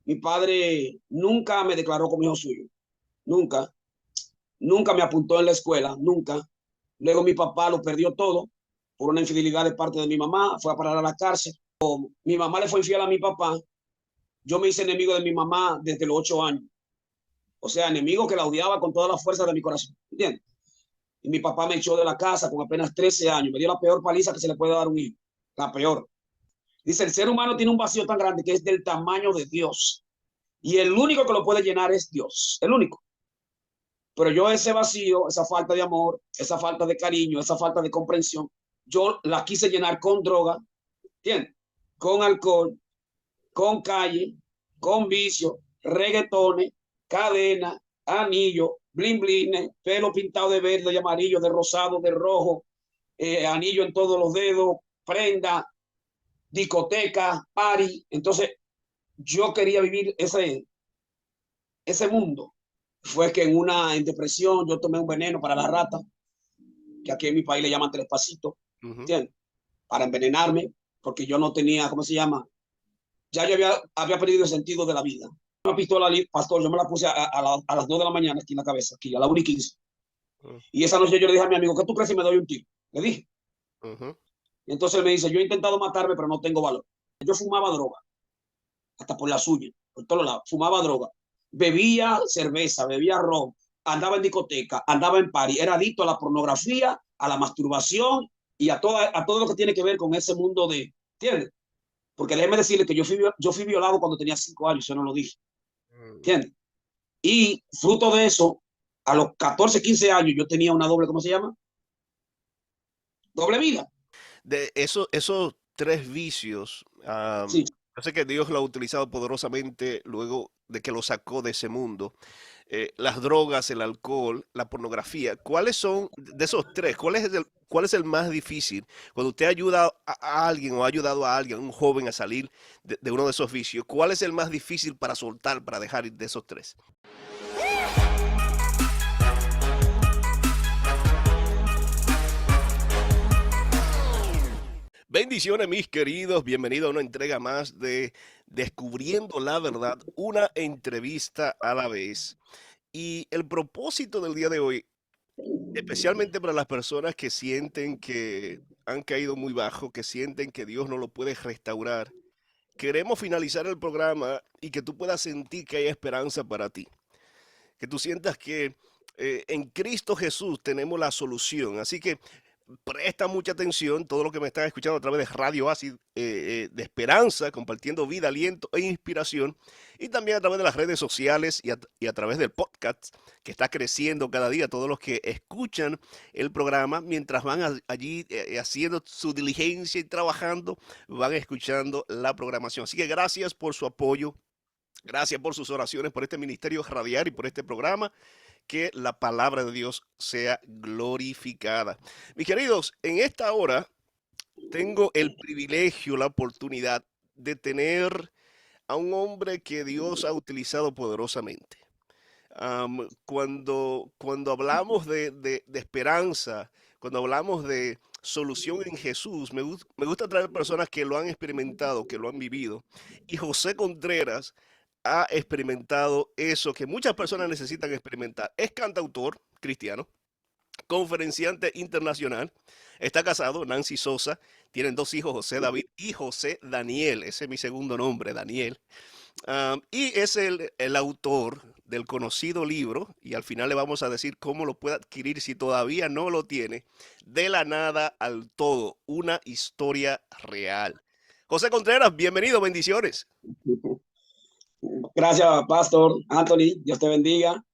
Mi padre nunca me declaró como hijo suyo, nunca, nunca me apuntó en la escuela, nunca. Luego mi papá lo perdió todo por una infidelidad de parte de mi mamá, fue a parar a la cárcel. Mi mamá le fue infiel a mi papá, yo me hice enemigo de mi mamá desde los 8 años. O sea, enemigo que la odiaba con toda la fuerza de mi corazón, ¿entiendes? Y mi papá me echó de la casa con apenas 13 años, me dio la peor paliza que se le puede dar a un hijo, la peor. Dice, el ser humano tiene un vacío tan grande que es del tamaño de Dios. Y el único que lo puede llenar es Dios, el único. Pero yo ese vacío, esa falta de amor, esa falta de cariño, esa falta de comprensión, yo la quise llenar con droga, ¿entiendes? Con alcohol, con calle, con vicio, reggaetones, cadena, anillo, blin blin, pelo pintado de verde, de amarillo, de rosado, de rojo, anillo en todos los dedos, prenda, discoteca, party. Entonces, yo quería vivir ese mundo. Fue que en depresión yo tomé un veneno para la rata, que aquí en mi país le llaman tres pasitos, ¿entiendes? Para envenenarme, porque yo no tenía, ¿cómo se llama? Ya yo había perdido el sentido de la vida. Una pistola, pastor, yo me la puse a las 2 de la mañana aquí en la cabeza, aquí a la 1:15. Y esa noche yo le dije a mi amigo, ¿qué tú crees si me doy un tiro? Le dije. Y entonces él me dice, yo he intentado matarme, pero no tengo valor. Yo fumaba droga, hasta por las uñas, por todos lados, fumaba droga. Bebía cerveza, bebía ron, andaba en discoteca, andaba en party, era adicto a la pornografía, a la masturbación y a todo lo que tiene que ver con ese mundo de, ¿entiendes? Porque déjeme decirle que yo fui violado cuando tenía 5 años, yo no lo dije, ¿entiendes? Y fruto de eso, a los 14, 15 años, yo tenía una doble, ¿cómo se llama? Doble vida. De esos tres vicios, Sí. yo sé que Dios lo ha utilizado poderosamente luego de que lo sacó de ese mundo. Las drogas, el alcohol, la pornografía. ¿Cuáles son de esos tres? Cuál es el más difícil? Cuando usted ayuda a alguien o ha ayudado a alguien, a un joven a salir de uno de esos vicios, ¿cuál es el más difícil para soltar, para dejar ir de esos tres? Bendiciones, mis queridos. Bienvenido a una entrega más de Descubriendo la Verdad, una entrevista a la vez. Y el propósito del día de hoy, especialmente para las personas que sienten que han caído muy bajo, que sienten que Dios no lo puede restaurar, queremos finalizar el programa y que tú puedas sentir que hay esperanza para ti. Que tú sientas que en Cristo Jesús tenemos la solución. Así que presta mucha atención, todo lo que me están escuchando a través de Radio Ácido de Esperanza, compartiendo vida, aliento e inspiración, y también a través de las redes sociales y a través del podcast, que está creciendo cada día. Todos los que escuchan el programa, mientras van allí haciendo su diligencia y trabajando, van escuchando la programación. Así que gracias por su apoyo. Gracias por sus oraciones, por este ministerio radial y por este programa. Que la palabra de Dios sea glorificada. Mis queridos, en esta hora tengo el privilegio, la oportunidad de tener a un hombre que Dios ha utilizado poderosamente. Cuando hablamos de esperanza, cuando hablamos de solución en Jesús, me gusta traer personas que lo han experimentado, que lo han vivido. Y José Contreras ha experimentado eso que muchas personas necesitan experimentar. Es cantautor cristiano, conferenciante internacional, está casado, Nancy Sosa, tienen dos hijos, José David y José Daniel, ese es mi segundo nombre, Daniel. Y es el autor del conocido libro, y al final le vamos a decir cómo lo puede adquirir si todavía no lo tiene, De la nada al todo, una historia real. José Contreras, bienvenido, bendiciones. Gracias, Pastor Anthony. Dios te bendiga.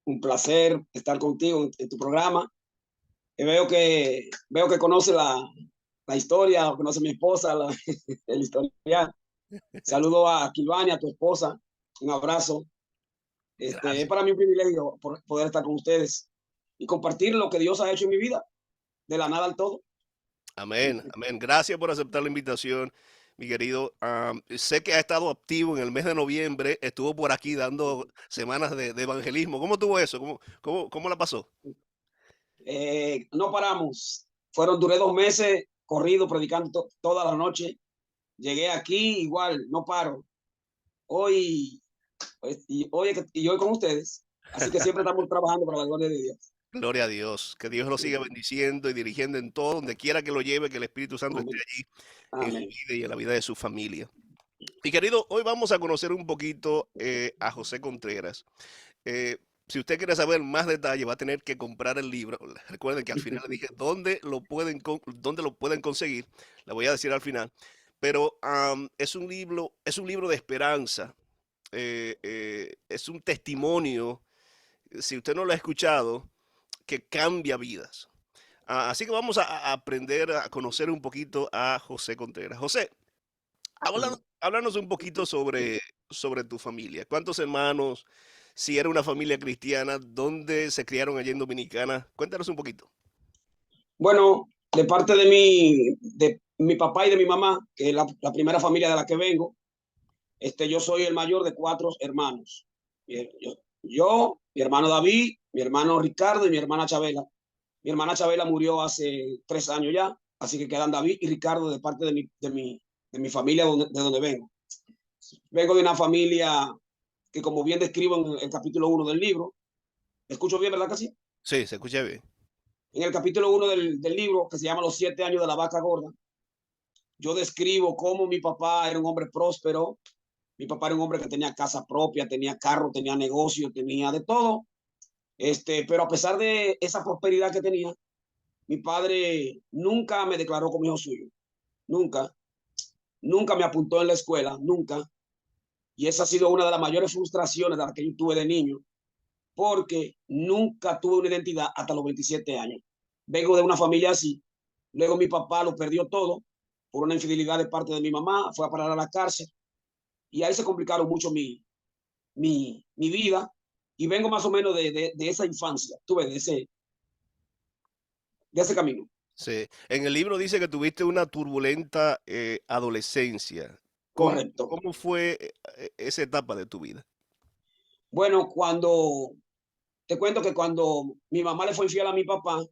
Un placer estar contigo en tu programa. Veo que conoce la historia, conoce a mi esposa, el historial. Saludo a Kilvania, a tu esposa. Un abrazo. Es Gracias. para mí un privilegio poder estar con ustedes y compartir lo que Dios ha hecho en mi vida, de la nada al todo. Amén, amén. Gracias por aceptar la invitación, mi querido. Sé que ha estado activo en el mes de noviembre, estuvo por aquí dando semanas de evangelismo. ¿Cómo tuvo eso? ¿Cómo la pasó? No paramos. Duré 2 meses corrido, predicando toda la noche. Llegué aquí igual, no paro. Hoy Pues, y hoy con ustedes. Así que siempre estamos trabajando para la gloria de Dios. Gloria a Dios. Que Dios lo siga Sí. bendiciendo y dirigiendo en todo, donde quiera que lo lleve, que el Espíritu Santo esté Amén. allí en su Amén. vida y en la vida de su familia. Y querido, hoy vamos a conocer un poquito a José Contreras. Eh, si usted quiere saber más detalles, va a tener que comprar el libro. Recuerden que al final le dije dónde lo pueden conseguir. Le voy a decir al final. Pero es un libro de esperanza. Es un testimonio, si usted no lo ha escuchado, que cambia vidas. Así que vamos a aprender a conocer un poquito a José Contreras. José, háblanos un poquito sobre tu familia. ¿Cuántos hermanos? Si era una familia cristiana, ¿dónde se criaron allí en Dominicana? Cuéntanos un poquito. Bueno, de parte de mi papá y de mi mamá, que es la primera familia de la que vengo, yo soy el mayor de cuatro hermanos. Mi hermano David, mi hermano Ricardo y mi hermana Chabela. Mi hermana Chabela murió hace 3 años ya, así que quedan David y Ricardo de parte de mi familia de donde vengo. Vengo de una familia que, como bien describo en el capítulo 1 del libro, ¿me escucho bien, verdad que sí? Sí, se escucha bien. En el capítulo 1 del libro, que se llama Los 7 años de la vaca gorda, yo describo cómo mi papá era un hombre próspero. Mi papá era un hombre que tenía casa propia, tenía carro, tenía negocio, tenía de todo. Pero a pesar de esa prosperidad que tenía, mi padre nunca me declaró como hijo suyo. Nunca. Nunca me apuntó en la escuela, nunca. Y esa ha sido una de las mayores frustraciones de las que yo tuve de niño, porque nunca tuve una identidad hasta los 27 años. Vengo de una familia así. Luego mi papá lo perdió todo por una infidelidad de parte de mi mamá, fue a parar a la cárcel y ahí se complicaron mucho mi vida y vengo más o menos de esa infancia, tuve de ese camino. Sí. En el libro dice que tuviste una turbulenta adolescencia. Correcto. ¿Cómo fue esa etapa de tu vida? Bueno, te cuento que cuando mi mamá le fue infiel a mi papá,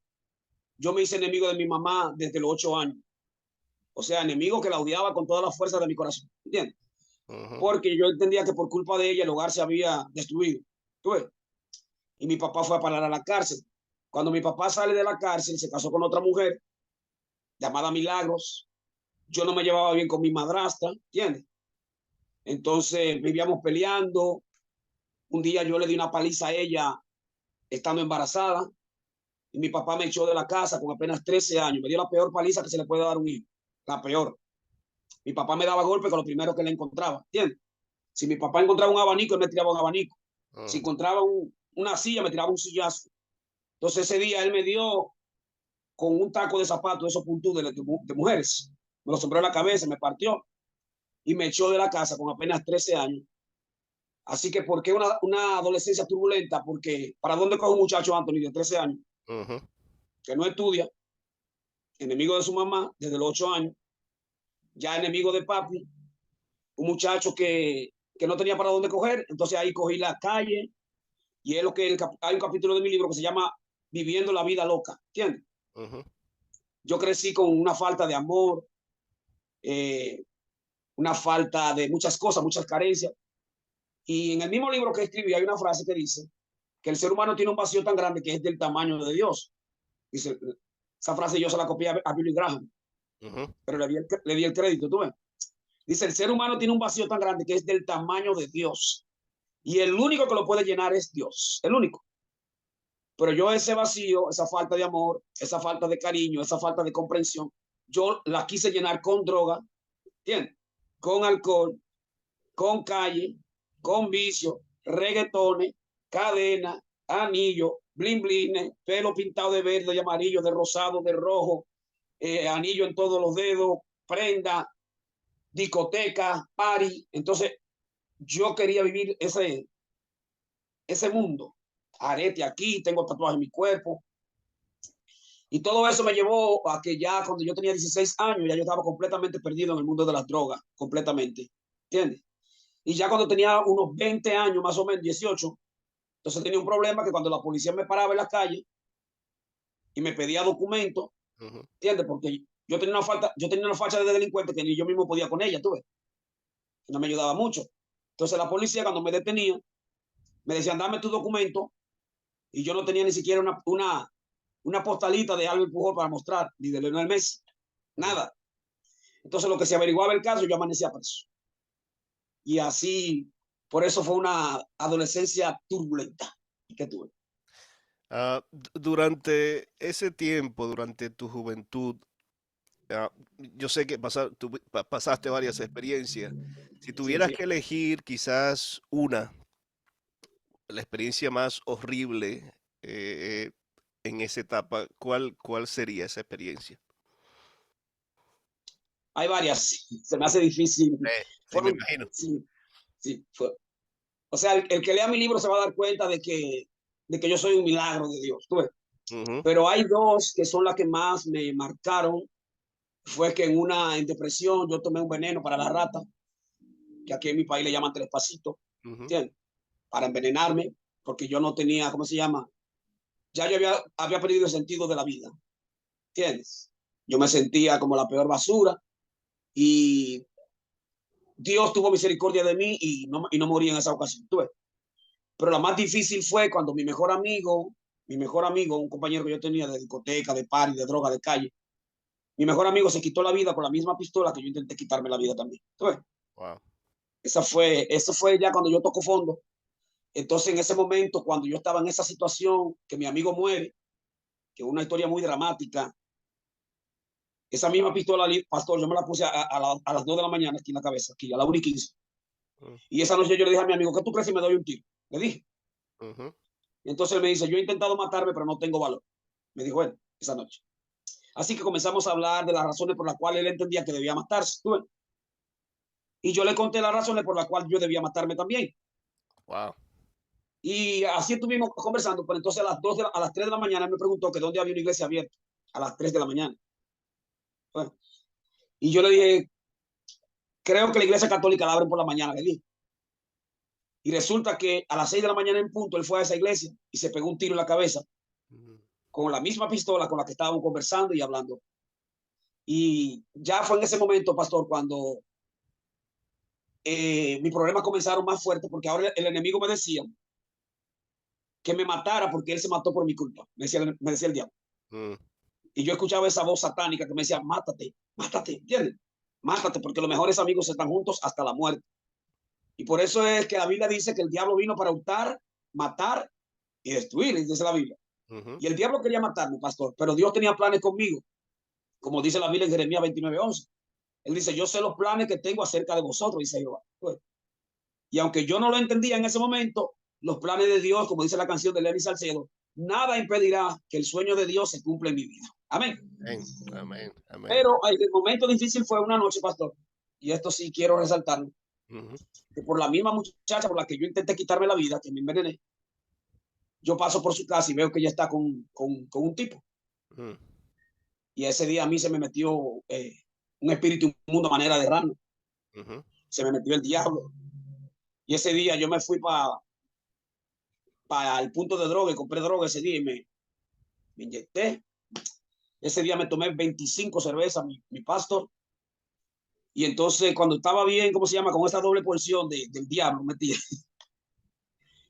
yo me hice enemigo de mi mamá desde los 8 años. O sea, enemigo que la odiaba con toda la fuerza de mi corazón. ¿Entiendes? Ujú. Porque yo entendía que por culpa de ella el hogar se había destruido. ¿Tú ves? Y mi papá fue a parar a la cárcel. Cuando mi papá sale de la cárcel, se casó con otra mujer llamada Milagros. Yo no me llevaba bien con mi madrastra, ¿entiendes? Entonces vivíamos peleando. Un día yo le di una paliza a ella estando embarazada y mi papá me echó de la casa con apenas 13 años. Me dio la peor paliza que se le puede dar a un hijo. La peor. Mi papá me daba golpe con lo primero que le encontraba, ¿entiendes? Si mi papá encontraba un abanico, él me tiraba un abanico. Si Mm. encontraba una silla, me tiraba un sillazo. Entonces ese día él me dio con un taco de zapatos, esos puntos de mujeres. Me lo sembró en la cabeza, me partió y me echó de la casa con apenas 13 años. Así que, ¿por qué una adolescencia turbulenta? Porque, ¿para dónde coge un muchacho, Anthony, de 13 años, Ujú. que no estudia, enemigo de su mamá desde los 8 años, ya enemigo de papi, un muchacho que no tenía para dónde coger? Entonces ahí cogí la calle y es lo que hay un capítulo de mi libro que se llama Viviendo la vida loca, ¿entiendes? Ujú. Yo crecí con una falta de amor, eh, una falta de muchas cosas, muchas carencias. Y en el mismo libro que escribí hay una frase que dice que el ser humano tiene un vacío tan grande que es del tamaño de Dios. Dice, esa frase yo se la copié a Billy Graham, Ujú. pero le di el crédito, tú ves. Dice, el ser humano tiene un vacío tan grande que es del tamaño de Dios. Y el único que lo puede llenar es Dios, el único. Pero yo ese vacío, esa falta de amor, esa falta de cariño, esa falta de comprensión, yo la quise llenar con droga, ¿entiendes? Con alcohol, con calle, con vicio, reggaetones, cadena, anillo, blin blin, pelo pintado de verde, de amarillo, de rosado, de rojo, anillo en todos los dedos, prenda, discoteca, party. Entonces, yo quería vivir ese mundo. Arete aquí, tengo tatuajes en mi cuerpo. Y todo eso me llevó a que ya cuando yo tenía 16 años, ya yo estaba completamente perdido en el mundo de las drogas, completamente. ¿Entiendes? Y ya cuando tenía unos 20 años, más o menos 18, entonces tenía un problema que cuando la policía me paraba en la calle y me pedía documentos, Ujú. ¿entiendes? Porque yo tenía una facha de delincuente que ni yo mismo podía con ella, tú ves, no me ayudaba mucho. Entonces la policía cuando me detenía, me decían, dame tu documento, y yo no tenía ni siquiera una postalita de Albert Pujol para mostrar, ni de Lionel Messi, nada. Entonces lo que se averiguaba el caso, yo amanecía preso. Y así, por eso fue una adolescencia turbulenta que tuve. Durante ese tiempo, durante tu juventud, yo sé que pasaste varias experiencias. Si Sí, tuvieras sí. que elegir quizás una, la experiencia más horrible eh, en esa etapa, ¿cuál sería esa experiencia? Hay varias, se me hace difícil. Sí, me Fueron, imagino. sí, sí, fue. O sea, el que lea mi libro se va a dar cuenta de que yo soy un milagro de Dios. ¿Tú ves? Ujú, Pero hay dos que son las que más me marcaron. Fue que en depresión yo tomé un veneno para la rata, que aquí en mi país le llaman tres pasitos, ujú, ¿entiendes? Para envenenarme, porque yo no tenía, ¿cómo se llama? Ya yo había perdido el sentido de la vida, ¿entiendes? Yo me sentía como la peor basura y Dios tuvo misericordia de mí y no morí en esa ocasión. ¿Tú ves? Pero la más difícil fue cuando mi mejor amigo, un compañero que yo tenía de discoteca, de party, de droga, de calle, mi mejor amigo se quitó la vida con la misma pistola que yo intenté quitarme la vida también. ¿Tú ves? wow. Eso fue ya cuando yo toco fondo. Entonces, en ese momento, cuando yo estaba en esa situación, que mi amigo muere, que es una historia muy dramática, esa misma pistola, pastor, yo me la puse a las 2 de la mañana aquí en la cabeza, aquí a la 1:15. Mm, Y esa noche yo le dije a mi amigo, ¿qué tú crees si me doy un tiro? Le dije. ujú, Y entonces él me dice, yo he intentado matarme, pero no tengo valor. Me dijo él, esa noche. Así que comenzamos a hablar de las razones por las cuales él entendía que debía matarse. ¿Tú ves? Y yo le conté las razones por las cuales yo debía matarme también. wow. Y así estuvimos conversando, pero entonces a las 3 de la mañana él me preguntó que dónde había una iglesia abierta, a las 3 de la mañana. Bueno, y yo le dije, creo que la iglesia católica la abren por la mañana, le dije. Y resulta que a las 6 de la mañana en punto él fue a esa iglesia y se pegó un tiro en la cabeza Mm, con la misma pistola con la que estábamos conversando y hablando. Y ya fue en ese momento, pastor, cuando mis problemas comenzaron más fuertes, porque ahora el enemigo me decía que me matara porque él se mató por mi culpa, me decía el diablo. mm, Y yo escuchaba esa voz satánica que me decía, mátate, mátate, ¿entiendes? Mátate, porque los mejores amigos están juntos hasta la muerte. Y por eso es que la Biblia dice que el diablo vino para hurtar, matar y destruir, dice la Biblia. ujú, Y el diablo quería matarme, pastor, pero Dios tenía planes conmigo, como dice la Biblia en Jeremías 29:11. Él dice, yo sé los planes que tengo acerca de vosotros, dice Jehová. Y aunque yo no lo entendía en ese momento, los planes de Dios, como dice la canción de Lenny Salcedo, nada impedirá que el sueño de Dios se cumpla en mi vida. Amén. amén, amén, amén. Pero el momento difícil fue una noche, pastor, y esto sí quiero resaltarlo, Ujú, que por la misma muchacha por la que yo intenté quitarme la vida, que me envenené, yo paso por su casa y veo que ella está con un tipo. mm, Y ese día a mí se me metió un espíritu inmundo a manera de rana, ujú, se me metió el diablo. Y ese día yo me fui el punto de droga y compré droga ese día y me inyecté. Ese día me tomé 25 cervezas, mi pastor. Y entonces, cuando estaba bien, ¿cómo se llama? Con esa doble porción del diablo,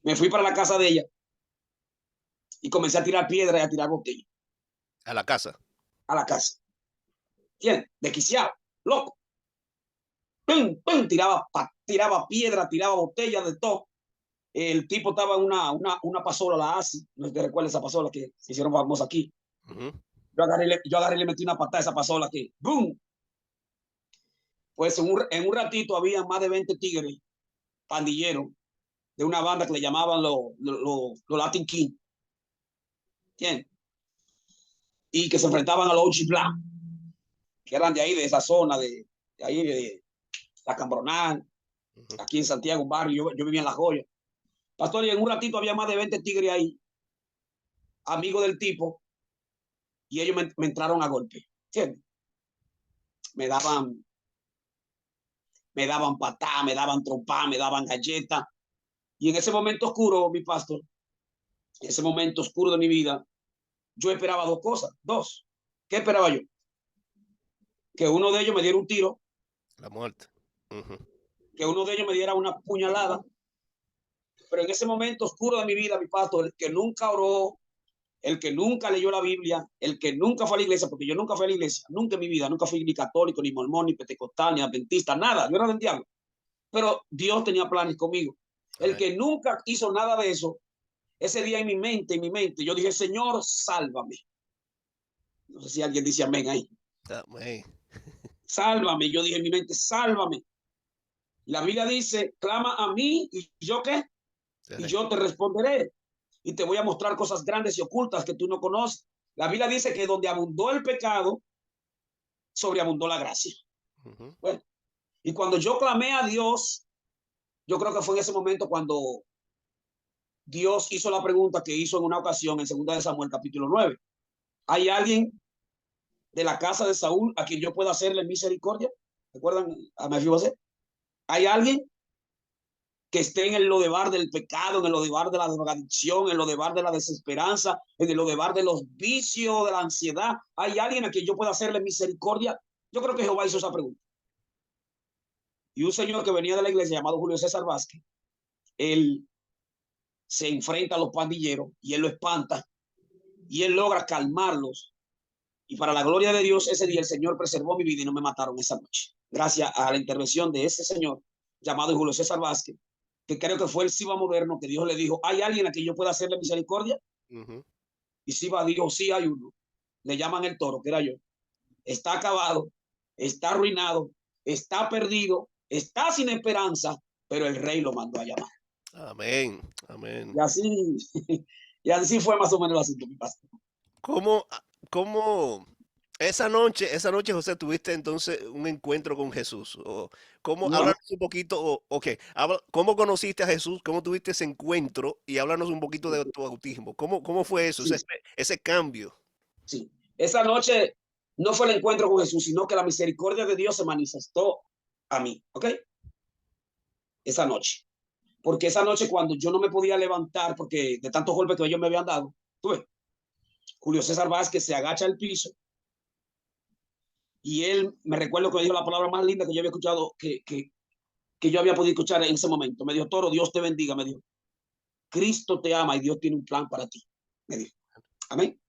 me fui para la casa de ella y comencé a tirar piedra y a tirar botella a la casa. a la casa. ¿Entiendes? Desquiciado, loco. ¡Pum, pum! Tiraba piedra, tiraba botella, de todo. El tipo estaba en una pasola, la ASI. No sé si te recuerdas esa pasola que se hicieron famosa aquí. Ujú, Yo agarré y le metí una patada a esa pasola aquí. ¡Bum! Pues en un ratito había más de 20 tigres pandilleros de una banda que le llamaban los Latin King. ¿Entiendes? Y que se enfrentaban a los OG Black, que eran de ahí, de esa zona, de ahí, de la Cambronal, ujú, aquí en Santiago, un barrio, yo vivía en La Joya. Pastor, y en un ratito había más de 20 tigres ahí, amigos del tipo, y ellos me entraron a golpe. ¿Entiendes? Me daban, me daban patá, me daban trompa, me daban galleta. Y en ese momento oscuro, mi pastor, en ese momento oscuro de mi vida, yo esperaba dos cosas, dos. ¿Qué esperaba yo? Que uno de ellos me diera un tiro, la muerte. Ujú, que uno de ellos me diera una puñalada. Pero en ese momento oscuro de mi vida, mi pastor, el que nunca oró, el que nunca leyó la Biblia, el que nunca fue a la iglesia, porque yo nunca fui a la iglesia, nunca en mi vida, nunca fui ni católico, ni mormón, ni pentecostal, ni adventista, nada, yo era del diablo. Pero Dios tenía planes conmigo. El que nunca hizo nada de eso, ese día en mi mente, yo dije, Señor, sálvame. No sé si alguien dice amén ahí. Amén. Sálvame, yo dije en mi mente, sálvame. La Biblia dice, clama a mí y yo qué, y yo te responderé y te voy a mostrar cosas grandes y ocultas que tú no conoces. La Biblia dice que donde abundó el pecado, sobreabundó la gracia. Bueno, y cuando yo clamé a Dios, yo creo que fue en ese momento cuando Dios hizo la pregunta que hizo en una ocasión en 2 de Samuel capítulo 9. ¿Hay alguien de la casa de Saúl a quien yo pueda hacerle misericordia? ¿Recuerdan a Mefiboset? ¿Hay alguien que esté en el lodebar del pecado, en el lodebar de la drogadicción, en el lodebar de la desesperanza, en el lodebar de los vicios, de la ansiedad? ¿Hay alguien a quien yo pueda hacerle misericordia? Yo creo que Jehová hizo esa pregunta. Y un señor que venía de la iglesia llamado Julio César Vázquez, él se enfrenta a los pandilleros y él lo espanta y él logra calmarlos. Y para la gloria de Dios, ese día el Señor preservó mi vida y no me mataron esa noche. Gracias a la intervención de ese señor llamado Julio César Vázquez, que creo que fue el Siba moderno, que Dios le dijo, ¿hay alguien a quien yo pueda hacerle misericordia? Y Siba dijo, sí hay uno. Le llaman el Toro, que era yo. Está acabado, está arruinado, está perdido, está sin esperanza, pero el rey lo mandó a llamar. Amén, amén. Y así fue más o menos el asunto, mi pastor. ¿Cómo esa noche, José, tuviste entonces un encuentro con Jesús? ¿O cómo? No, Háblanos un poquito, ¿cómo conociste a Jesús? ¿Cómo tuviste ese encuentro? Y háblanos un poquito de tu bautismo. ¿Cómo fue eso, sí, ese cambio? sí. Esa noche no fue el encuentro con Jesús, sino que la misericordia de Dios se manifestó a mí, ¿ok? Esa noche. Porque esa noche cuando yo no me podía levantar, porque de tantos golpes que ellos me habían dado, tuve, Julio César Vázquez se agacha al piso y él, me recuerdo que me dijo la palabra más linda que yo había escuchado, que yo había podido escuchar en ese momento. Me dijo, Toro, Dios te bendiga, me dijo. Cristo te ama y Dios tiene un plan para ti, me dijo. Amén.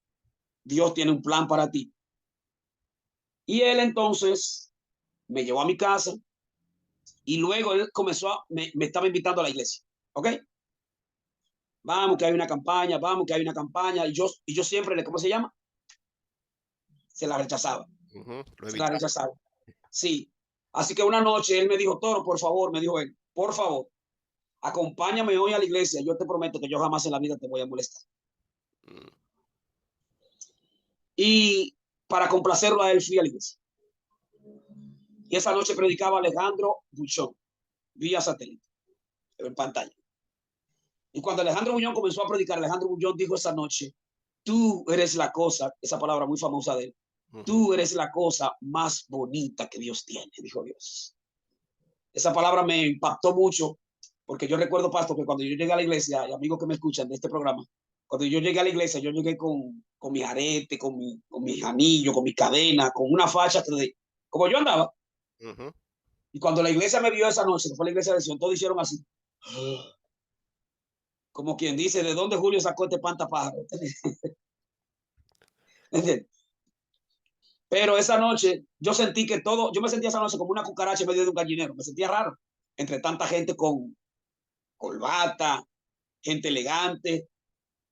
Dios tiene un plan para ti. Y él entonces me llevó a mi casa y luego él comenzó me estaba invitando a la iglesia. ¿Ok? Vamos, que hay una campaña, vamos, que hay una campaña. Y yo siempre, ¿cómo se llama? Se la rechazaba. Lo Se la evitaba. rechazaba. Sí. Así que una noche él me dijo, Toro, por favor, me dijo él, por favor, acompáñame hoy a la iglesia. Yo te prometo que yo jamás en la vida te voy a molestar. Mm. Y para complacerlo a él fui a la iglesia. Y esa noche predicaba Alejandro Buchón, vía satélite, en pantalla. Y cuando Alejandro Bullón comenzó a predicar, Alejandro Bullón dijo esa noche, tú eres la cosa, esa palabra muy famosa de él, tú eres la cosa más bonita que Dios tiene, dijo Dios. Esa palabra me impactó mucho, porque yo recuerdo, pastor, que cuando yo llegué a la iglesia, y amigos que me escuchan de este programa, cuando yo llegué a la iglesia, yo llegué con mi arete, con mis anillos, con mi cadena, con una facha, como yo andaba. Y cuando la iglesia me vio esa noche, que fue la iglesia de Sion, todos hicieron así. Como quien dice, ¿de dónde Julio sacó este pantapájaro? Pero esa noche yo sentí que todo, yo me sentía esa noche como una cucaracha en medio de un gallinero, me sentía raro, entre tanta gente con corbata, gente elegante,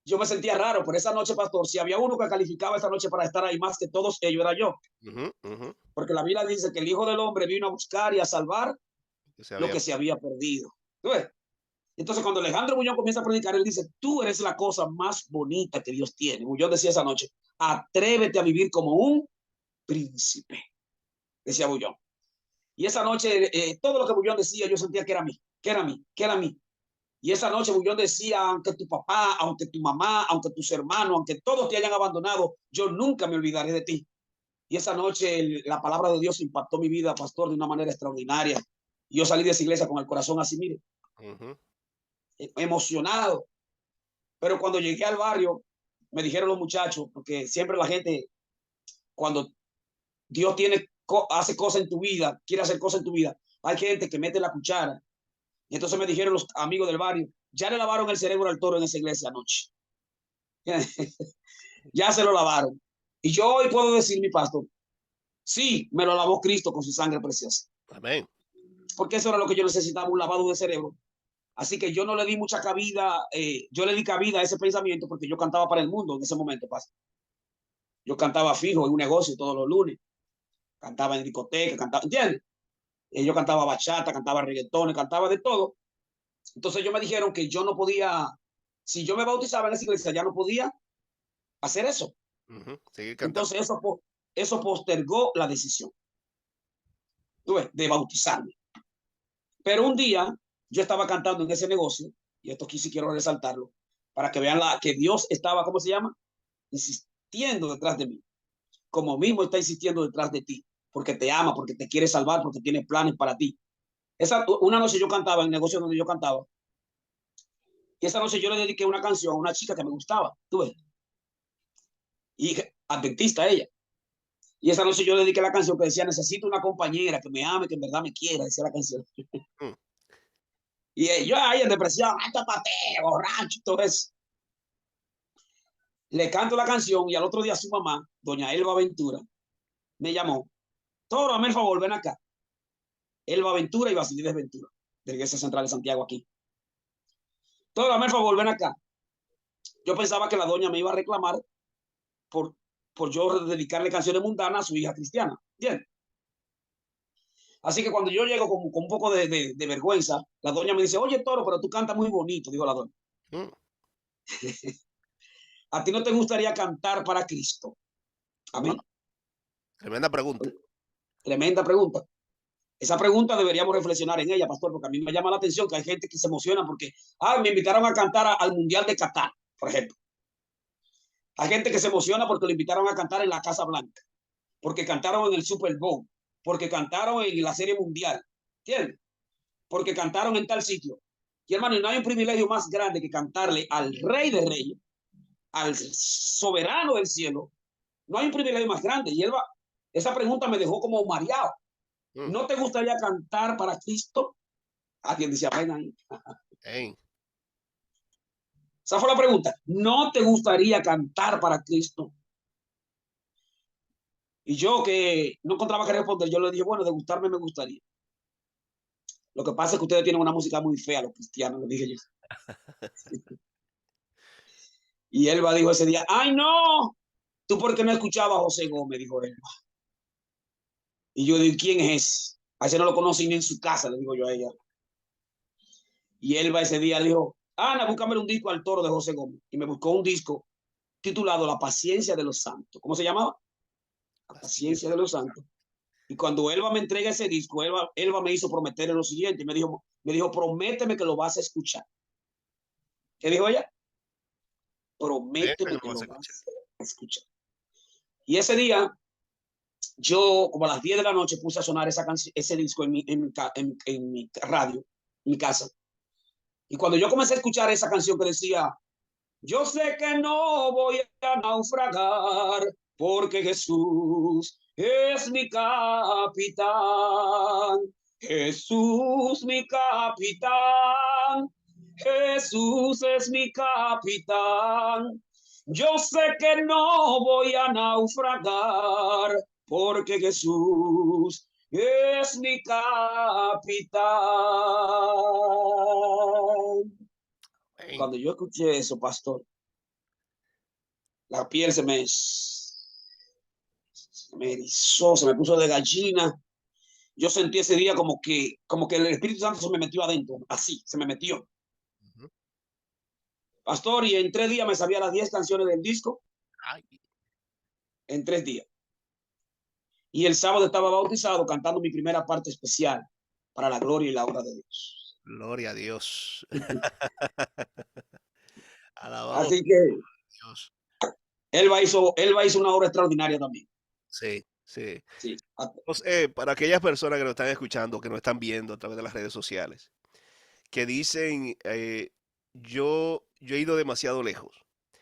yo me sentía raro, pero esa noche, pastor, si había uno que calificaba esa noche para estar ahí más que todos ellos, era yo, porque la Biblia dice que el Hijo del Hombre vino a buscar y a salvar lo que se había perdido. ¿Tú ves? Entonces, cuando Alejandro Bullón comienza a predicar, él dice, tú eres la cosa más bonita que Dios tiene. Bullón decía esa noche, atrévete a vivir como un príncipe, decía Bullón. Y esa noche, todo lo que Bullón decía, yo sentía que era mí, que era mí, que era mí. Y esa noche Bullón decía, aunque tu papá, aunque tu mamá, aunque tus hermanos, aunque todos te hayan abandonado, yo nunca me olvidaré de ti. Y esa noche la palabra de Dios impactó mi vida, pastor, de una manera extraordinaria. Y yo salí de esa iglesia con el corazón así, mire, emocionado. Pero cuando llegué al barrio, me dijeron los muchachos, porque siempre la gente, cuando Dios hace cosas en tu vida, quiere hacer cosas en tu vida, Hay gente que mete la cuchara. Y entonces me dijeron los amigos del barrio, ya le lavaron el cerebro al toro en esa iglesia anoche. Ya se lo lavaron. Y yo hoy puedo decir, mi pastor, sí, me lo lavó Cristo con su sangre preciosa. Amén. Porque eso era lo que yo necesitaba, un lavado de cerebro. Así que yo no le di mucha cabida, yo le di cabida a ese pensamiento porque yo cantaba para el mundo en ese momento, pastor. Yo cantaba fijo en un negocio todos los lunes, cantaba en discoteca, cantaba, ¿entiendes? Yo cantaba bachata, cantaba reggaetón, cantaba de todo. Entonces ellos me dijeron que yo no podía, si yo me bautizaba en esa iglesia, ya no podía hacer eso. Seguir cantando. Entonces eso postergó la decisión, ¿tú ves? De bautizarme. Pero un día yo estaba cantando en ese negocio, y esto aquí sí quiero resaltarlo, para que vean que Dios estaba, ¿cómo se llama? Insistiendo detrás de mí, como mismo está insistiendo detrás de ti, porque te ama, porque te quiere salvar, porque tiene planes para ti. Una noche yo cantaba en el negocio donde yo cantaba, y esa noche yo le dediqué una canción a una chica que me gustaba, tú ves, y adventista ella. Y esa noche yo le dediqué la canción que decía, necesito una compañera que me ame, que en verdad me quiera, decía la canción. Mm. Y yo ahí en depresión, tapate, borracho, todo eso. Le canto la canción y al otro día su mamá, doña Elba Ventura, me llamó. Toro, hazme el favor, ven acá. Elba Ventura y Basilides Ventura, de la Iglesia Central de Santiago aquí. Toro, hazme el favor, ven acá. Yo pensaba que la doña me iba a reclamar por, por yo dedicarle canciones mundanas a su hija cristiana. ¿Entiendes? Así que cuando yo llego con un poco de vergüenza, la doña me dice, oye, Toro, pero tú cantas muy bonito, dijo la doña. Mm. ¿A ti no te gustaría cantar para Cristo? Wow, Amén. tremenda pregunta. Tremenda pregunta. Esa pregunta deberíamos reflexionar en ella, pastor, porque a mí me llama la atención que hay gente que se emociona porque, me invitaron a cantar al Mundial de Qatar, por ejemplo. Hay gente que se emociona porque lo invitaron a cantar en la Casa Blanca, porque cantaron en el Super Bowl, porque cantaron en la Serie Mundial, ¿entiendes? Porque cantaron en tal sitio. Y hermano, no hay un privilegio más grande que cantarle al Rey de Reyes, al soberano del cielo. No hay un privilegio más grande. Y esa pregunta me dejó como mareado. Mm. ¿No te gustaría cantar para Cristo? Alguien decía, ven ahí. Hey. Esa fue la pregunta. ¿No te gustaría cantar para Cristo? Y yo que no encontraba que responder, yo le dije, bueno, de gustarme me gustaría. Lo que pasa es que ustedes tienen una música muy fea, los cristianos, le dije yo. Y Elba dijo ese día, ay no, ¿tú por qué no escuchabas a José Gómez? Dijo Elba. Y yo digo, ¿quién es ese? A ese no lo conocí ni en su casa, le digo yo a ella. Y Elba ese día dijo, Ana, búscame un disco al Toro de José Gómez. Y me buscó un disco titulado La Paciencia de los Santos. ¿Cómo se llamaba? La Paciencia de los Santos. Y cuando Elba me entrega ese disco, Elba me hizo prometerle lo siguiente. Me dijo, prométeme que lo vas a escuchar. ¿Qué dijo ella? Esta que Prométeme lo que vas a lo escuchar. vas a escuchar. Y ese día, yo como a las 10 de la noche puse a sonar ese disco en mi radio, en mi casa. Y cuando yo comencé a escuchar esa canción que decía, yo sé que no voy a naufragar porque Jesús es mi capitán. Jesús mi capitán. Jesús es mi capitán. Yo sé que no voy a naufragar porque Jesús es mi capitán. Hey. Cuando yo escuché eso, pastor, la piel se me erizó, se me puso de gallina. Yo sentí ese día como que el Espíritu Santo se me metió adentro, así, se me metió. Ujú. Pastor, y en 3 días me sabía las 10 canciones del disco, Ay, en 3 días. Y el sábado estaba bautizado cantando mi primera parte especial para la gloria y la obra de Dios. gloria a Dios. Alabado Así que Dios. él va a hizo una obra extraordinaria también. Sí, sí. Sí. Entonces, para aquellas personas que nos están escuchando, que nos están viendo a través de las redes sociales, que dicen, yo he ido demasiado lejos,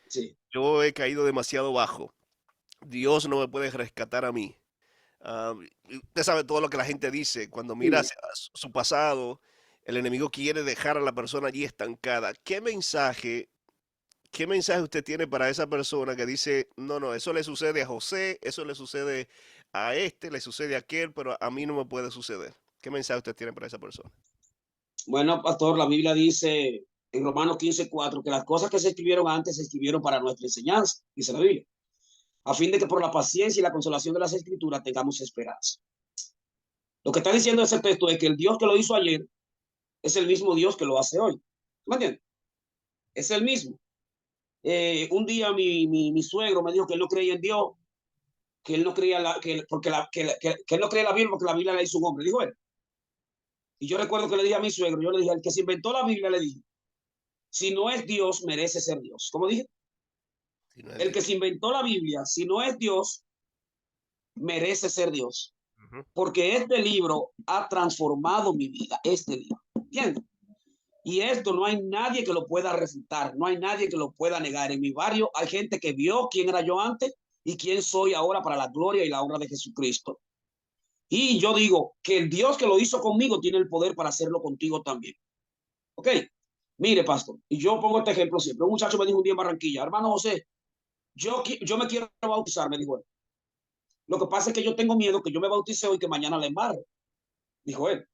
Sí. yo he caído demasiado bajo, Dios no me puede rescatar a mí. Y usted sabe todo lo que la gente dice cuando mira Sí. hacia su pasado, el enemigo quiere dejar a la persona allí estancada. ¿Qué mensaje usted tiene para esa persona que dice, no, no, eso le sucede a José, eso le sucede a este, le sucede a aquel, pero a mí no me puede suceder? ¿Qué mensaje usted tiene para esa persona? Bueno, pastor, la Biblia dice en Romanos 15:4 que las cosas que se escribieron antes se escribieron para nuestra enseñanza, dice la Biblia, a fin de que por la paciencia y la consolación de las escrituras tengamos esperanza. Lo que está diciendo ese texto es que el Dios que lo hizo ayer es el mismo Dios que lo hace hoy. ¿Me entiendes? Es el mismo. Un día mi suegro me dijo que él no creía en Dios, que él no creía que él no creía en la Biblia porque la Biblia la hizo un hombre, dijo él. Y yo recuerdo que le dije a mi suegro, yo le dije, al que se inventó la Biblia, le dije, si no es Dios, merece ser Dios. ¿Cómo dije? Si no es El Dios. que se inventó la Biblia, si no es Dios, merece ser Dios. Ujú. Porque este libro ha transformado mi vida, este libro. ¿Entiendes? Y esto no hay nadie que lo pueda refutar, no hay nadie que lo pueda negar. En mi barrio hay gente que vio quién era yo antes y quién soy ahora para la gloria y la honra de Jesucristo. Y yo digo que el Dios que lo hizo conmigo tiene el poder para hacerlo contigo también. ¿Ok? Mire, pastor, y yo pongo este ejemplo siempre. Un muchacho me dijo un día en Barranquilla, hermano José, yo me quiero bautizar, me dijo él. Lo que pasa es que yo tengo miedo que yo me bautice hoy y que mañana le embarre, dijo él.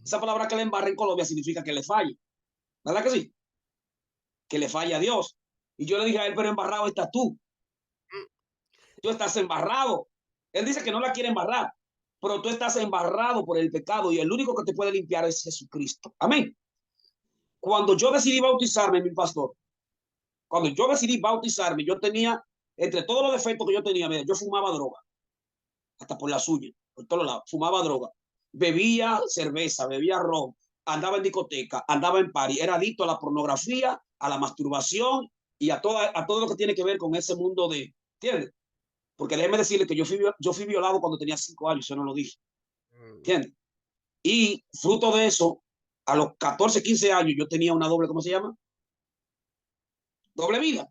Esa palabra que le embarre en Colombia significa que le falle. ¿Verdad que sí? Que le falle a Dios. Y yo le dije a él, pero embarrado estás tú. Tú estás embarrado. Él dice que no la quiere embarrar, pero tú estás embarrado por el pecado y el único que te puede limpiar es Jesucristo. Amén. Cuando yo decidí bautizarme, mi pastor, cuando yo decidí bautizarme, yo tenía, entre todos los defectos que yo tenía, mira, yo fumaba droga, hasta por las uñas, por todos lados, fumaba droga, bebía cerveza, bebía ron, andaba en discoteca, andaba en party, era adicto a la pornografía, a la masturbación y a todo lo que tiene que ver con ese mundo de, ¿entiendes? Porque déjeme decirle que yo fui violado cuando tenía 5 años, yo no lo dije, Mm. ¿entiendes? Y fruto de eso, a los 14, 15 años, yo tenía una doble, ¿cómo se llama? Doble vida.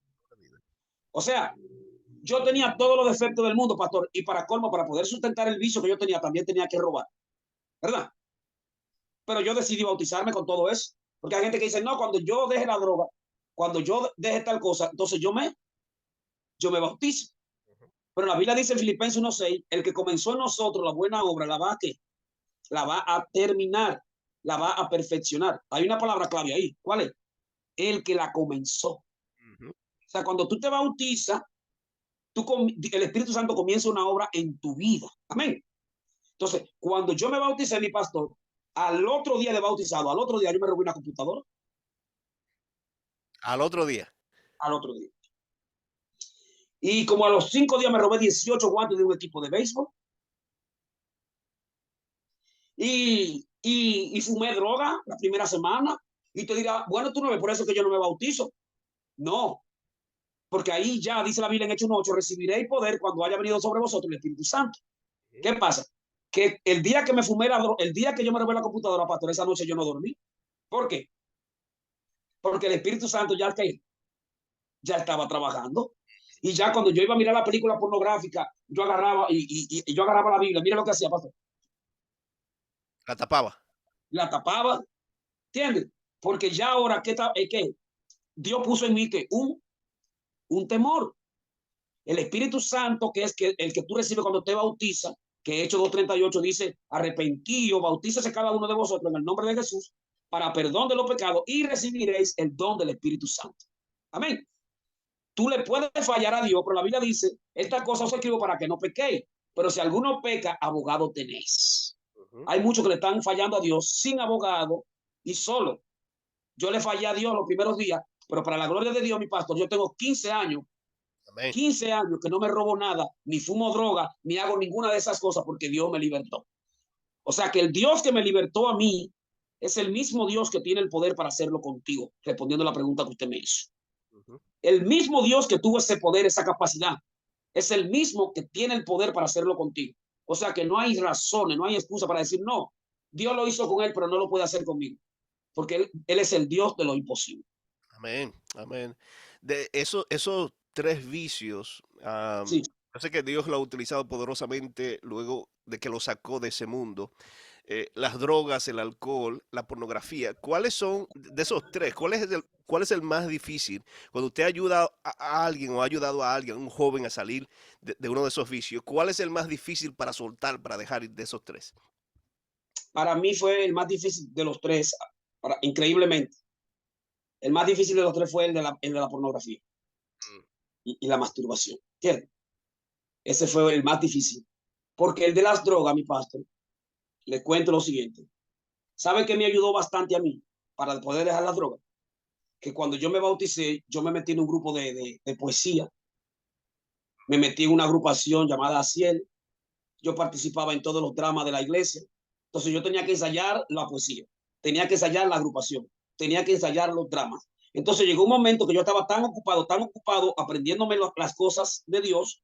O sea, yo tenía todos los defectos del mundo, pastor, y para colmo, para poder sustentar el vicio que yo tenía, también tenía que robar, ¿verdad? Pero yo decidí bautizarme con todo eso, porque hay gente que dice, no, cuando yo deje la droga, cuando yo deje tal cosa, entonces yo me bautizo. Pero la Biblia dice en Filipenses 1:6, el que comenzó en nosotros la buena obra, la va a terminar, la va a perfeccionar. Hay una palabra clave ahí, ¿cuál es? El que la comenzó. O Ujú. sea, cuando tú te bautizas, el Espíritu Santo comienza una obra en tu vida. Amén. Entonces, cuando yo me bauticé, mi pastor, al otro día de bautizado, al otro día yo me robé una computadora, Al otro día. al otro día. Y como a los 5 días me robé 18 guantes de un equipo de béisbol y fumé droga la primera semana. Y te dirá, bueno, tú no ves por eso que yo no me bautizo. No, porque ahí ya dice la Biblia en Hechos 1:8, recibiréis poder cuando haya venido sobre vosotros el Espíritu Santo. Ujú. ¿Qué pasa? Que el día que el día que yo me robé la computadora, pastor, esa noche yo no dormí. ¿Por qué? Porque el Espíritu Santo ya estaba trabajando. Y ya cuando yo iba a mirar la película pornográfica, yo agarraba y yo agarraba la Biblia. Mira lo que hacía, pastor. La tapaba. La tapaba, ¿entiendes? Porque ya ahora, ¿qué? Dios puso en mí que un temor. El Espíritu Santo, que es el que tú recibes cuando te bautiza, que Hechos 2:38 dice, arrepentíos, bautícese cada uno de vosotros en el nombre de Jesús para perdón de los pecados y recibiréis el don del Espíritu Santo. Amén. Tú le puedes fallar a Dios, pero la Biblia dice, esta cosa os escribo para que no pequéis. Pero si alguno peca, abogado tenéis. Ujú. Hay muchos que le están fallando a Dios sin abogado y solo. Yo le fallé a Dios los primeros días, pero para la gloria de Dios, mi pastor, yo tengo 15 años, Amén. 15 años que no me robo nada, ni fumo droga, ni hago ninguna de esas cosas porque Dios me libertó. O sea que el Dios que me libertó a mí es el mismo Dios que tiene el poder para hacerlo contigo, respondiendo a la pregunta que usted me hizo. Ujú. El mismo Dios que tuvo ese poder, esa capacidad, es el mismo que tiene el poder para hacerlo contigo. O sea que no hay razones, no hay excusa para decir, no, Dios lo hizo con él, pero no lo puede hacer conmigo, porque él es el Dios de lo imposible. Amén. Amén. De esos tres vicios, Sí, yo sé que Dios lo ha utilizado poderosamente luego de que lo sacó de ese mundo. Las drogas, el alcohol, la pornografía. ¿Cuáles son de esos tres? Cuál es el más difícil? Cuando usted ayuda a alguien o ha ayudado a alguien, a un joven a salir de uno de esos vicios, ¿cuál es el más difícil para soltar, para dejar ir de esos tres? Para mí fue el más difícil de los tres, increíblemente. El más difícil de los tres fue el de la pornografía Mm, y la masturbación. ¿Entiendes? Ese fue el más difícil. Porque el de las drogas, mi pastor, le cuento lo siguiente. ¿Sabe qué me ayudó bastante a mí para poder dejar las drogas? Que cuando yo me bauticé, yo me metí en un grupo de poesía, me metí en una agrupación llamada Asiel, yo participaba en todos los dramas de la iglesia, entonces yo tenía que ensayar la poesía, tenía que ensayar la agrupación, tenía que ensayar los dramas. Entonces llegó un momento que yo estaba tan ocupado aprendiéndome las cosas de Dios,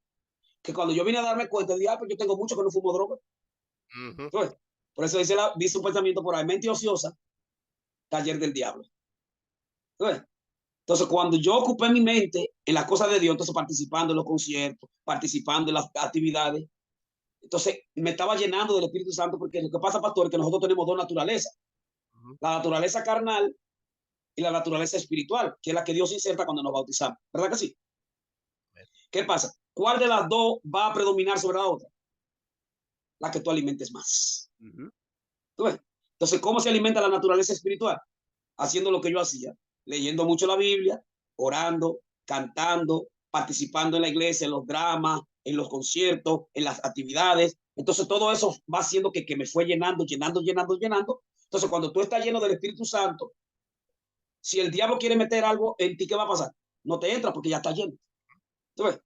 que cuando yo vine a darme cuenta, dije, pues yo tengo mucho que no fumo droga. ujú. Entonces, por eso dice un pensamiento por ahí, mente ociosa, taller del diablo. Entonces, cuando yo ocupé mi mente en las cosas de Dios, entonces participando en los conciertos, participando en las actividades, entonces me estaba llenando del Espíritu Santo, porque lo que pasa, pastor, es que nosotros tenemos dos naturalezas, Ujú. la naturaleza carnal y la naturaleza espiritual, que es la que Dios inserta cuando nos bautizamos. ¿Verdad que sí? ¿Qué pasa? ¿Cuál de las dos va a predominar sobre la otra? La que tú alimentes más. Ujú. ¿Tú ves? Entonces, ¿cómo se alimenta la naturaleza espiritual? Haciendo lo que yo hacía, leyendo mucho la Biblia, orando, cantando, participando en la iglesia, en los dramas, en los conciertos, en las actividades. Entonces todo eso va haciendo que me fue llenando. Entonces cuando tú estás lleno del Espíritu Santo, si el diablo quiere meter algo en ti, ¿qué va a pasar? No te entra porque ya está lleno. ¿Tú ves?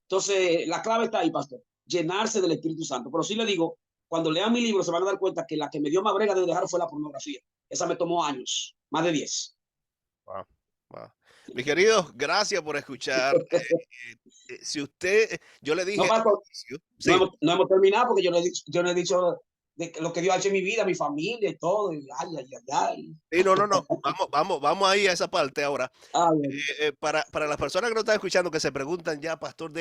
Entonces la clave está ahí, pastor, llenarse del Espíritu Santo. Pero sí le digo, cuando lean mi libro se van a dar cuenta que la que me dio más brega de dejar fue la pornografía. Esa me tomó años, más de 10. Wow, wow. Mis queridos, gracias por escuchar. Si usted, yo le No, dije al pastor, inicio, sí, no hemos terminado porque yo no he dicho de lo que Dios ha hecho en mi vida, mi familia y todo. Y ay. sí, no, no, no, vamos ahí a esa parte ahora. Ay, Para las personas que no están escuchando, que se preguntan ya, pastor,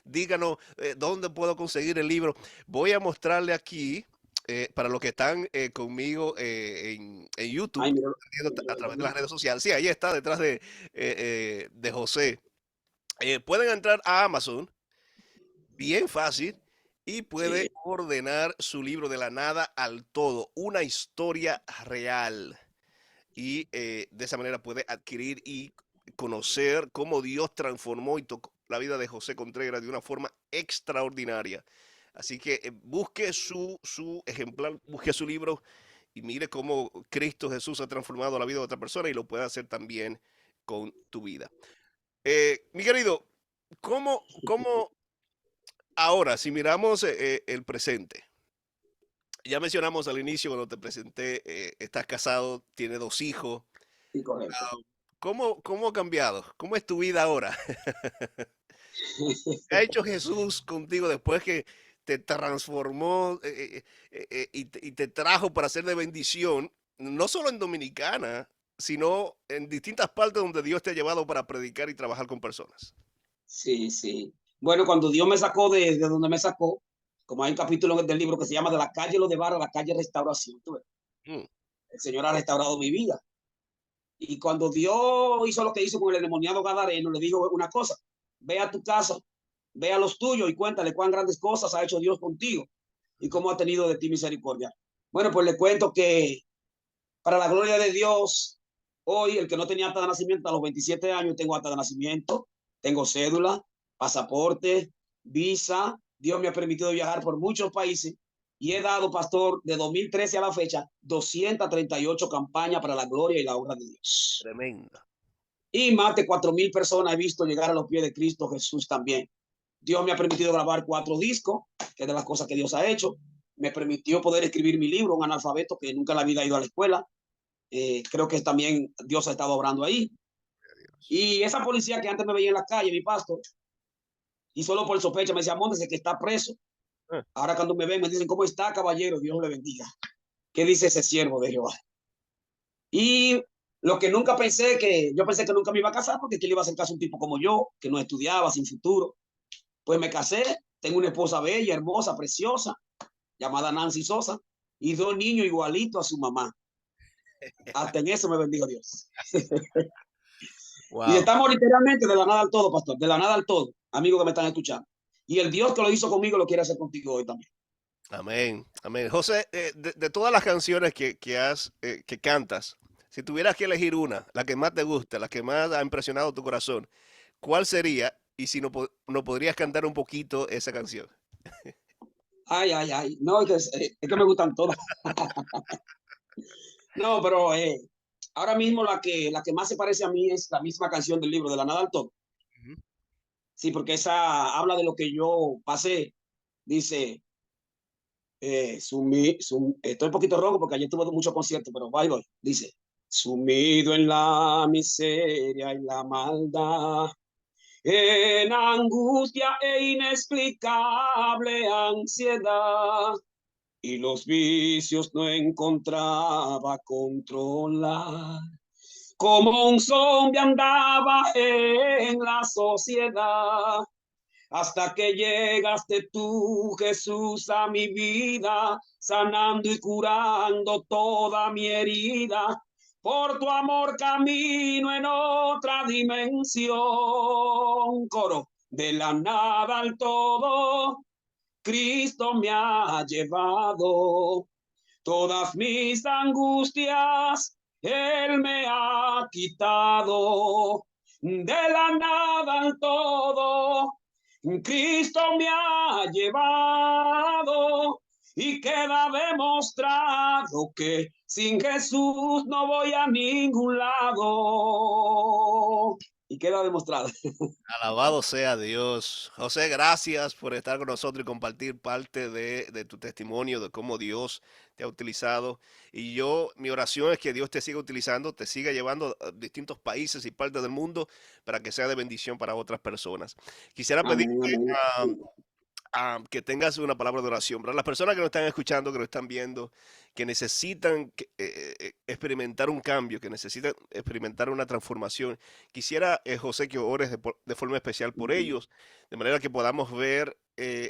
díganos dónde puedo conseguir el libro. Voy a mostrarle aquí, para los que están conmigo en YouTube, mira, a través de las redes sociales. Sí, ahí está, detrás de José. Pueden entrar a Amazon, bien fácil, y puede sí, ordenar su libro de la nada al todo, una historia real. Y de esa manera puede adquirir y conocer cómo Dios transformó y tocó la vida de José Contreras de una forma extraordinaria. Así que busque su ejemplar, busque su libro y mire cómo Cristo Jesús ha transformado la vida de otra persona y lo puede hacer también con tu vida. Mi querido, ¿cómo ahora, si miramos el presente? Ya mencionamos al inicio cuando te presenté, estás casado, tienes dos hijos. sí, correcto. Ah, ¿cómo ha cambiado? ¿Cómo es tu vida ahora? ¿Qué ha hecho Jesús contigo después que te transformó y te trajo para ser de bendición, no solo en Dominicana, sino en distintas partes donde Dios te ha llevado para predicar y trabajar con personas? Sí. Bueno, cuando Dios me sacó de donde me sacó, como hay un capítulo del libro que se llama De la calle Los de Barra a la calle Restauración, ¿tú ves? Mm, El Señor ha restaurado mi vida. Y cuando Dios hizo lo que hizo con el endemoniado Gadareno, le dijo una cosa: ve a tu casa, ve a los tuyos y cuéntale cuán grandes cosas ha hecho Dios contigo y ujú. cómo ha tenido de ti misericordia. Bueno, pues le cuento que para la gloria de Dios, hoy el que no tenía acta de nacimiento a los 27 años, tengo acta de nacimiento, tengo cédula, pasaporte, visa. Dios me ha permitido viajar por muchos países y he dado, pastor, de 2013 a la fecha, 238 campañas para la gloria y la obra de Dios. Tremenda. Y más de 4,000 personas he visto llegar a los pies de Cristo Jesús también. Dios me ha permitido grabar 4 discos, que es de las cosas que Dios ha hecho. Me permitió poder escribir mi libro, un analfabeto que nunca en la vida ha ido a la escuela. Creo que también Dios ha estado obrando ahí. Y esa policía que antes me veía en la calle, mi pastor, y solo por sospecha me decía, móntese que está preso. Ah, Ahora cuando me ven me dicen, ¿cómo está, caballero? Dios le bendiga. ¿Qué dice ese siervo de Jehová? Y lo que nunca pensé, que yo pensé que nunca me iba a casar, porque que le iba a hacer caso a un tipo como yo, que no estudiaba, sin futuro. Pues me casé, tengo una esposa bella, hermosa, preciosa, llamada Nancy Sosa, y 2 niños igualitos a su mamá. Hasta en eso me bendijo Dios. Y Wow. estamos literalmente de la nada al todo, pastor, de la nada al todo, amigos que me están escuchando. Y el Dios que lo hizo conmigo lo quiere hacer contigo hoy también. Amén. Amén. José, de todas las canciones que cantas, si tuvieras que elegir una, la que más te gusta, la que más ha impresionado tu corazón, ¿cuál sería? Y si no podrías cantar un poquito esa canción. Ay, ay, ay. No, es que me gustan todas. No, pero ahora mismo la que más se parece a mí es la misma canción del libro, de la nada al todo. Ujú. Sí, porque esa habla de lo que yo pasé. Dice, estoy un poquito ronco porque ayer tuve muchos conciertos, pero voy. Dice, sumido en la miseria y la maldad, en angustia e inexplicable ansiedad, y los vicios no encontraba controlar. Como un zombie andaba en la sociedad, hasta que llegaste tú, Jesús, a mi vida, sanando y curando toda mi herida. Por tu amor camino en otra dimensión. Coro, de la nada al todo, Cristo me ha llevado. Todas mis angustias Él me ha quitado. De la nada al todo, Cristo me ha llevado y queda demostrado que sin Jesús no voy a ningún lado. Y queda demostrado. Alabado sea Dios. José, gracias por estar con nosotros y compartir parte de tu testimonio, de cómo Dios te ha utilizado. Y mi oración es que Dios te siga utilizando, te siga llevando a distintos países y partes del mundo para que sea de bendición para otras personas. Quisiera Amén, pedirte amén. que tengas una palabra de oración. Para las personas que nos están escuchando, que nos están viendo, que necesitan experimentar un cambio, que necesitan experimentar una transformación, quisiera, José, que ores de forma especial por ellos, de manera que podamos ver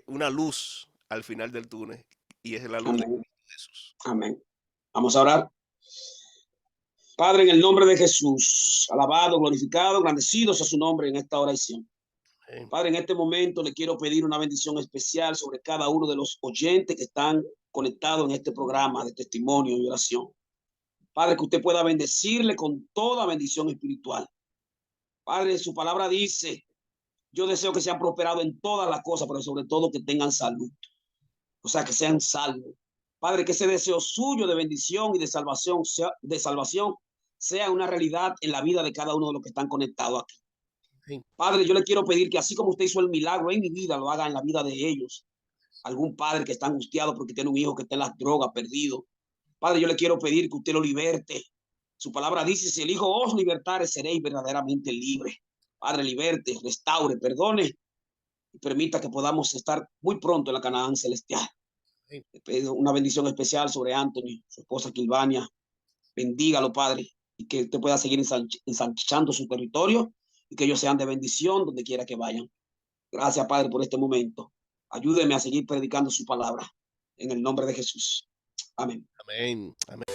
una luz al final del túnel, y es la luz de Amén, Jesús. amén. Vamos a orar. Padre, en el nombre de Jesús, alabado, glorificado, agradecidos a su nombre en esta oración. Amén. Padre, en este momento le quiero pedir una bendición especial sobre cada uno de los oyentes que están conectados en este programa de testimonio y oración. Padre, que usted pueda bendecirle con toda bendición espiritual. Padre, su palabra dice, yo deseo que sean prosperados en todas las cosas, pero sobre todo que tengan salud. O sea, que sean salvos. Padre, que ese deseo suyo de bendición y de salvación sea una realidad en la vida de cada uno de los que están conectados aquí. Amén. Padre, yo le quiero pedir que así como usted hizo el milagro en mi vida, lo haga en la vida de ellos. Algún padre que está angustiado porque tiene un hijo que está en las drogas, perdido. Padre, yo le quiero pedir que usted lo liberte. Su palabra dice, si el Hijo os libertare, seréis verdaderamente libres. Padre, liberte, restaure, perdone y permita que podamos estar muy pronto en la Canaán celestial. Amén. Le pido una bendición especial sobre Anthony, su esposa Kilvania. Bendígalo, Padre, y que usted pueda seguir ensanchando su territorio y que ellos sean de bendición donde quiera que vayan. Gracias, Padre, por este momento. Ayúdeme a seguir predicando su palabra. En el nombre de Jesús. Amén. Amén. Amén.